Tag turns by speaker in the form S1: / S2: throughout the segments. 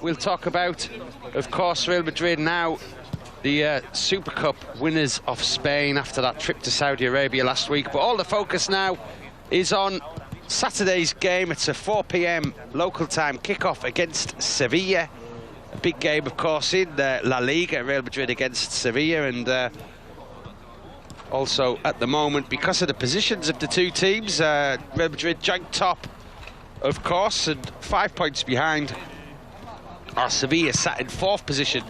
S1: we'll talk about, of course, Real Madrid now, the Super Cup winners of Spain after that trip to Saudi Arabia last week. But all the focus now is on Saturday's game. It's a 4 p.m. local time kickoff against Sevilla. A big game, of course, in La Liga, Real Madrid against Sevilla. And also, at the moment, because of the positions of the two teams, Real Madrid joint top, of course, and 5 points behind. Sevilla sat in 4th position,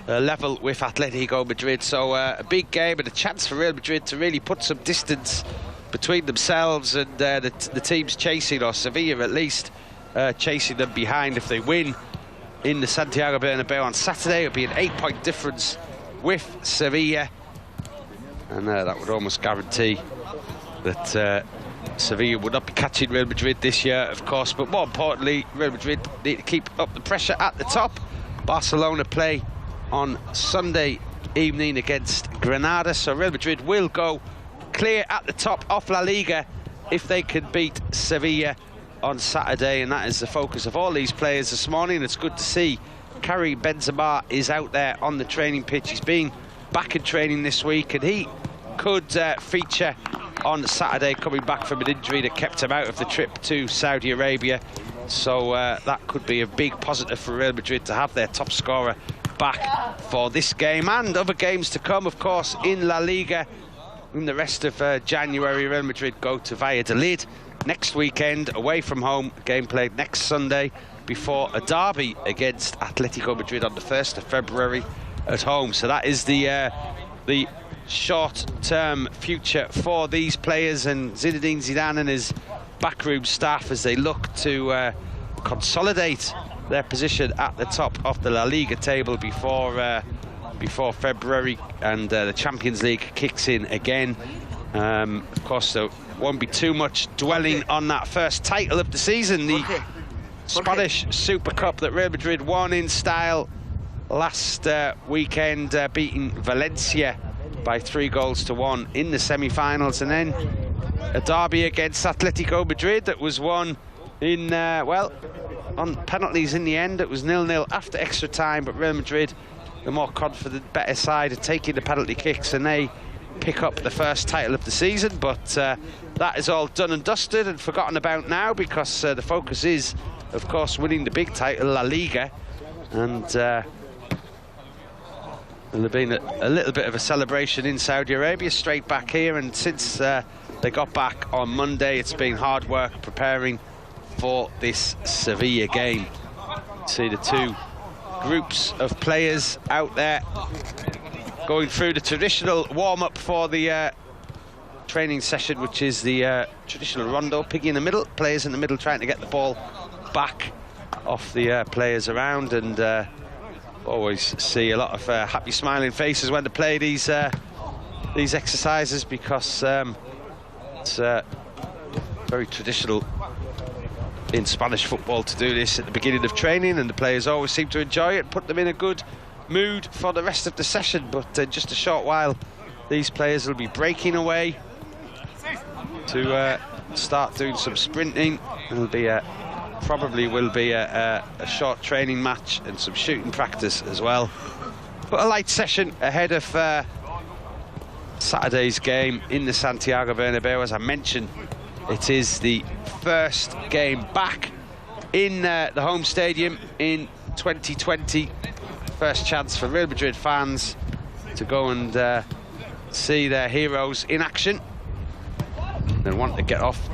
S1: level with Atletico Madrid. So a big game and a chance for Real Madrid to really put some distance between themselves and the teams chasing, or Sevilla at least, chasing them behind. If they win in the Santiago Bernabeu on Saturday, it'll be an 8-point difference with Sevilla. And that would almost guarantee that Sevilla would not be catching Real Madrid this year, of course. But more importantly, Real Madrid need to keep up the pressure at the top. Barcelona play on Sunday evening against Granada, so Real Madrid will go clear at the top of La Liga if they can beat Sevilla on Saturday, and that is the focus of all these players this morning. It's good to see Karim Benzema is out there on the training pitch. He's been back in training this week, and he could feature on Saturday, coming back from an injury that kept him out of the trip to Saudi Arabia. So that could be a big positive for Real Madrid to have their top scorer back for this game and other games to come, of course, in La Liga. In the rest of January, Real Madrid go to Valladolid next weekend, away from home. A game played next Sunday before a derby against Atletico Madrid on the 1st of February at home. So that is the short-term future for these players and Zinedine Zidane and his backroom staff as they look to consolidate their position at the top of the La Liga table before February and the Champions League kicks in again. Of course, there won't be too much dwelling on that first title of the season, the Spanish Super Cup that Real Madrid won in style last weekend, beating Valencia by 3-1 in the semi-finals, and then a derby against Atletico Madrid that was won in, well, on penalties in the end. It was 0-0 after extra time, but Real Madrid, the more confident, better side, of taking the penalty kicks, and they pick up the first title of the season. But that is all done and dusted and forgotten about now, because the focus is, of course, winning the big title, La Liga. And there's been a little bit of a celebration in Saudi Arabia straight back here, and since they got back on Monday, it's been hard work preparing for this Sevilla game. See the two groups of players out there going through the traditional warm-up for the training session, which is the traditional rondo. Piggy in the middle, players in the middle trying to get the ball back off the players around, and always see a lot of happy smiling faces when they play these exercises, because it's very traditional in Spanish football to do this at the beginning of training, and the players always seem to enjoy it, put them in a good mood for the rest of the session. But in just a short while, these players will be breaking away to start doing some sprinting. It'll be probably will be a short training match and some shooting practice as well. But a light session ahead of Saturday's game in the Santiago Bernabeu. As I mentioned, it is the first game back in the home stadium in 2020. First chance for Real Madrid fans to go and see their heroes in action. They want to get off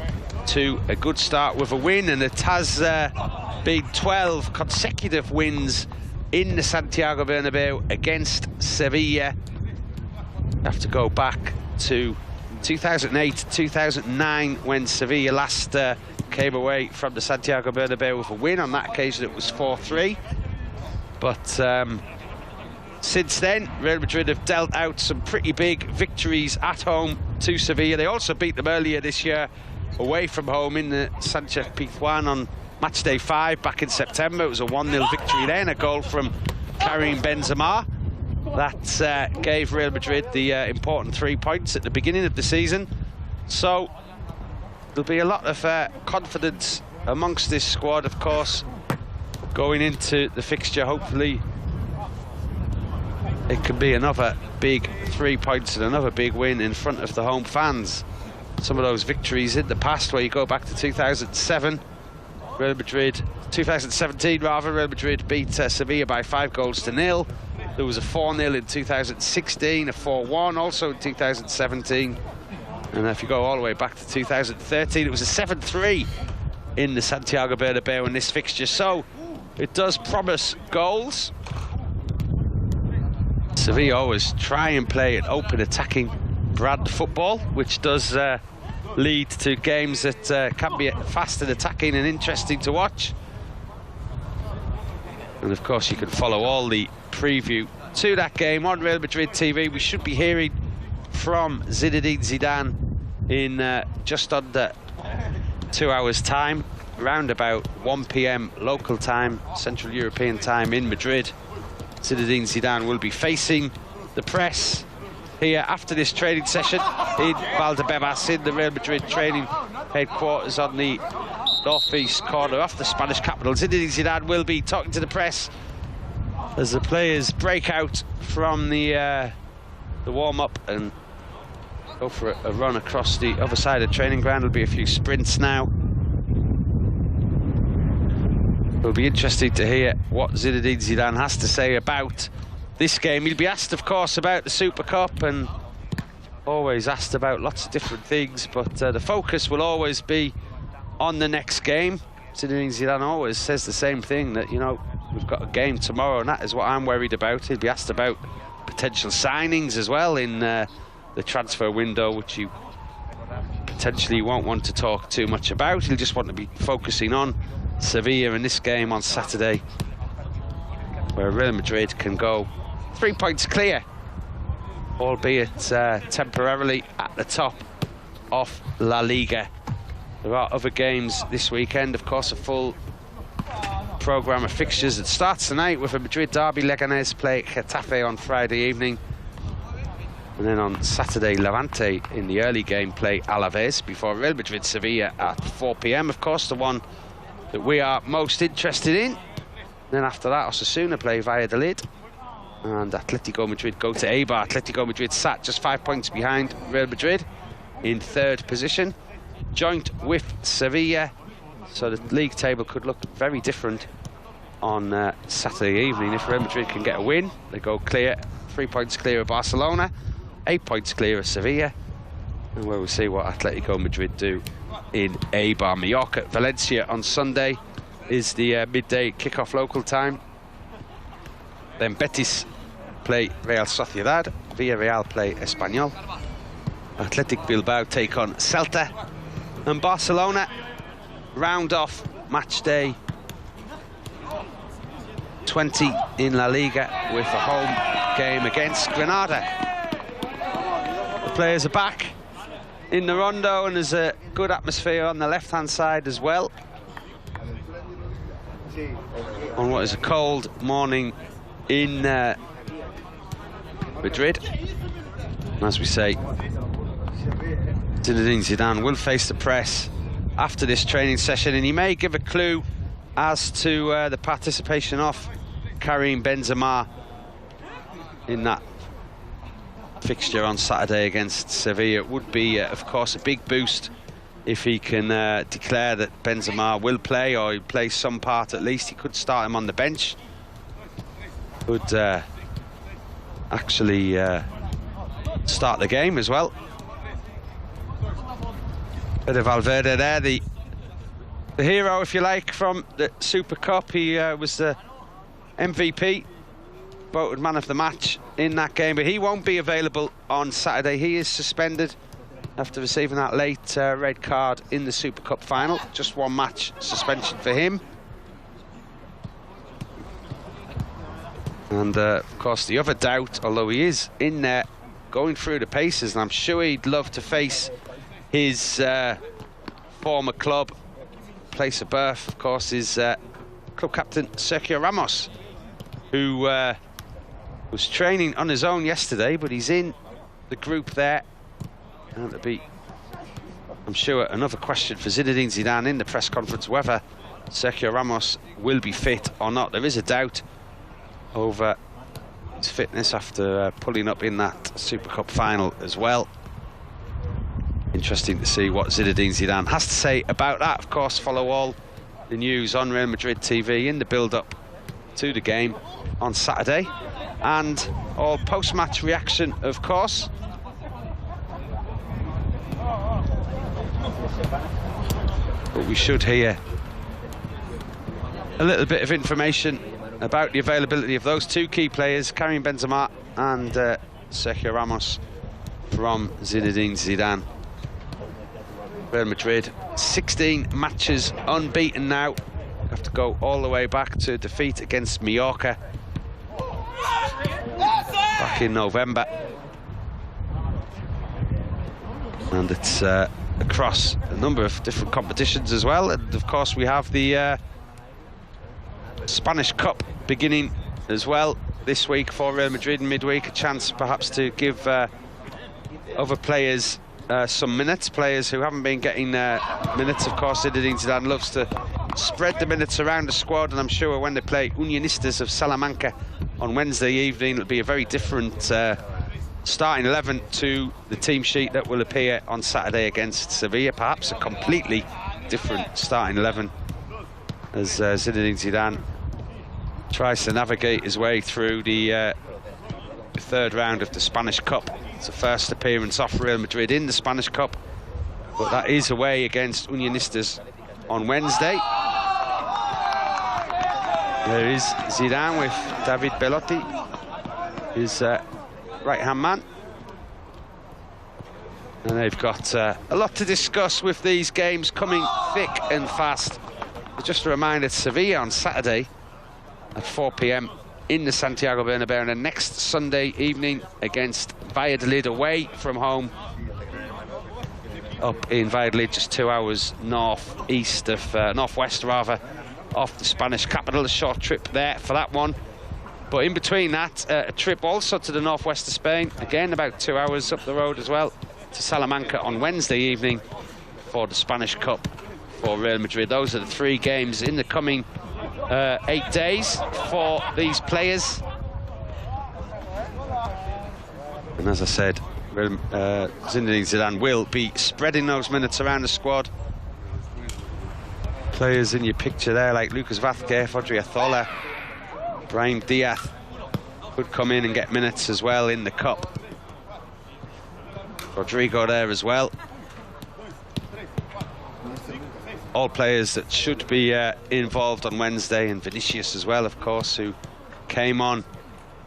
S1: to a good start with a win, and it has been 12 consecutive wins in the Santiago Bernabeu against Sevilla. You have to go back to 2008, 2009, when Sevilla last came away from the Santiago Bernabeu with a win. On that occasion, it was 4-3. But since then, Real Madrid have dealt out some pretty big victories at home to Sevilla. They also beat them earlier this year away from home in the Sanchez Pizjuan on match day 5 back in September. It was a 1-0 victory then, a goal from Karim Benzema. That gave Real Madrid the important 3 points at the beginning of the season. So there'll be a lot of confidence amongst this squad, of course, going into the fixture. Hopefully it can be another big 3 points and another big win in front of the home fans. Some of those victories in the past, where you go back to 2007, Real Madrid, 2017 rather, Real Madrid beat Sevilla by 5-0. There was a 4-0 in 2016, a 4-1 also in 2017. And if you go all the way back to 2013, it was a 7-3 in the Santiago Bernabeu in this fixture. So it does promise goals. Sevilla always try and play an open attacking brand football, which does lead to games that can be fast and attacking and interesting to watch. And of course you can follow all the preview to that game on Real Madrid TV. We should be hearing from Zinedine Zidane in just under 2 hours time, around about 1 p.m. local time, Central European time in Madrid. Zinedine Zidane will be facing the press here after this training session in Valdebebas, in the Real Madrid training headquarters on the northeast corner of the Spanish capital. Zinedine Zidane will be talking to the press as the players break out from the warm-up and go for a run across the other side of the training ground. There'll be a few sprints now. It'll be interesting to hear what Zinedine Zidane has to say about this game. He'll be asked, of course, about the Super Cup, and always asked about lots of different things, but the focus will always be on the next game. Zinedine Zidane always says the same thing, that, you know, we've got a game tomorrow, and that is what I'm worried about. He'll be asked about potential signings as well in the transfer window, which you potentially won't want to talk too much about. He'll just want to be focusing on Sevilla in this game on Saturday, where Real Madrid can go 3 points clear, albeit temporarily at the top of La Liga. There are other games this weekend, of course, a full programme of fixtures. It starts tonight with a Madrid derby. Leganés play Getafe on Friday evening, and then on Saturday, Levante in the early game play Alaves, before Real Madrid Sevilla at 4 p.m, of course, the one that we are most interested in. Then after that, Osasuna play Valladolid, and Atletico Madrid go to Eibar. Atletico Madrid sat just 5 points behind Real Madrid in third position, joint with Sevilla. So the league table could look very different on Saturday evening. If Real Madrid can get a win, they go clear, 3 points clear of Barcelona, 8 points clear of Sevilla, and we'll see what Atletico Madrid do in Eibar. Mallorca Valencia on Sunday is the midday kickoff local time. Then Betis play Real Sociedad, Villarreal play Espanyol, Athletic Bilbao take on Celta, and Barcelona round off match day 20 in La Liga with a home game against Granada. The players are back in the Rondo, and there's a good atmosphere on the left-hand side as well, on what is a cold morning in Madrid. As we say, Zinedine Zidane will face the press after this training session, and he may give a clue as to the participation of Karim Benzema in that fixture on Saturday against Sevilla. It would be, of course, a big boost if he can declare that Benzema will play, or he'll play some part at least. He could start him on the bench. Could actually start the game as well. Bit of Valverde there, the hero, if you like, from the Super Cup. He was the MVP, voted man of the match in that game, but he won't be available on Saturday. He is suspended after receiving that late red card in the Super Cup final. Just one match suspension for him. And of course the other doubt, although he is in there going through the paces, and I'm sure he'd love to face his former club, place of birth, of course, is club captain Sergio Ramos, who was training on his own yesterday, but he's in the group there. And it'll be, I'm sure, another question for Zinedine Zidane in the press conference, whether Sergio Ramos will be fit or not. There is a doubt over his fitness after pulling up in that Super Cup final as well. Interesting to see what Zinedine Zidane has to say about that. Of course, follow all the news on Real Madrid TV in the build-up to the game on Saturday, and all post-match reaction, of course. But we should hear a little bit of information about the availability of those two key players, Karim Benzema and Sergio Ramos, from Zinedine Zidane. Real Madrid, 16 matches unbeaten now. Have to go all the way back to defeat against Mallorca back in November. And it's across a number of different competitions as well. And of course we have the Spanish Cup beginning as well this week for Real Madrid in midweek. A chance perhaps to give other players some minutes, players who haven't been getting minutes. Of course, Zinedine Zidane loves to spread the minutes around the squad, and I'm sure when they play Unionistas of Salamanca on Wednesday evening, it'll be a very different starting 11 to the team sheet that will appear on Saturday against Sevilla. Perhaps a completely different starting 11 as Zinedine Zidane tries to navigate his way through the third round of the Spanish Cup. It's the first appearance off Real Madrid in the Spanish Cup, but that is away against Unionistas on Wednesday. There is Zidane with David Bellotti, his right-hand man. And they've got a lot to discuss with these games coming thick and fast. Just a reminder, Sevilla on Saturday at 4 p.m. in the Santiago Bernabeu, and then next Sunday evening against Valladolid away from home up in Valladolid, just 2 hours northwest of the Spanish capital. A short trip there for that one, but in between that, a trip also to the northwest of Spain, again about 2 hours up the road as well, to Salamanca on Wednesday evening for the Spanish Cup for Real Madrid. Those are the three games in the coming 8 days for these players. And as I said, Zinedine Zidane will be spreading those minutes around the squad. Players in your picture there like Lucas Vázquez, Odriozola, Brahim Diaz could come in and get minutes as well in the Cup. Rodrigo there as well. All players that should be involved on Wednesday, and Vinicius as well, of course, who came on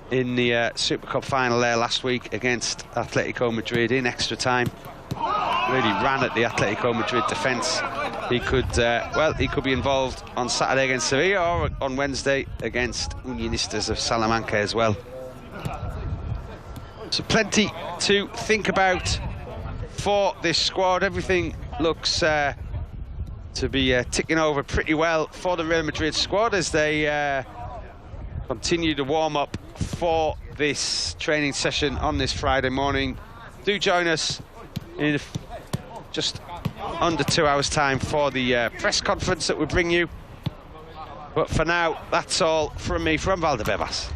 S1: in the Super Cup final there last week against Atletico Madrid in extra time. Really ran at the Atletico Madrid defence. He could, well, he could be involved on Saturday against Sevilla or on Wednesday against Unionistas of Salamanca as well. So plenty to think about for this squad. Everything looks to be ticking over pretty well for the Real Madrid squad as they continue to warm up for this training session on this Friday morning. Do join us in just under 2 hours time for the press conference that we bring you. But for now, that's all from me from Valdebebas.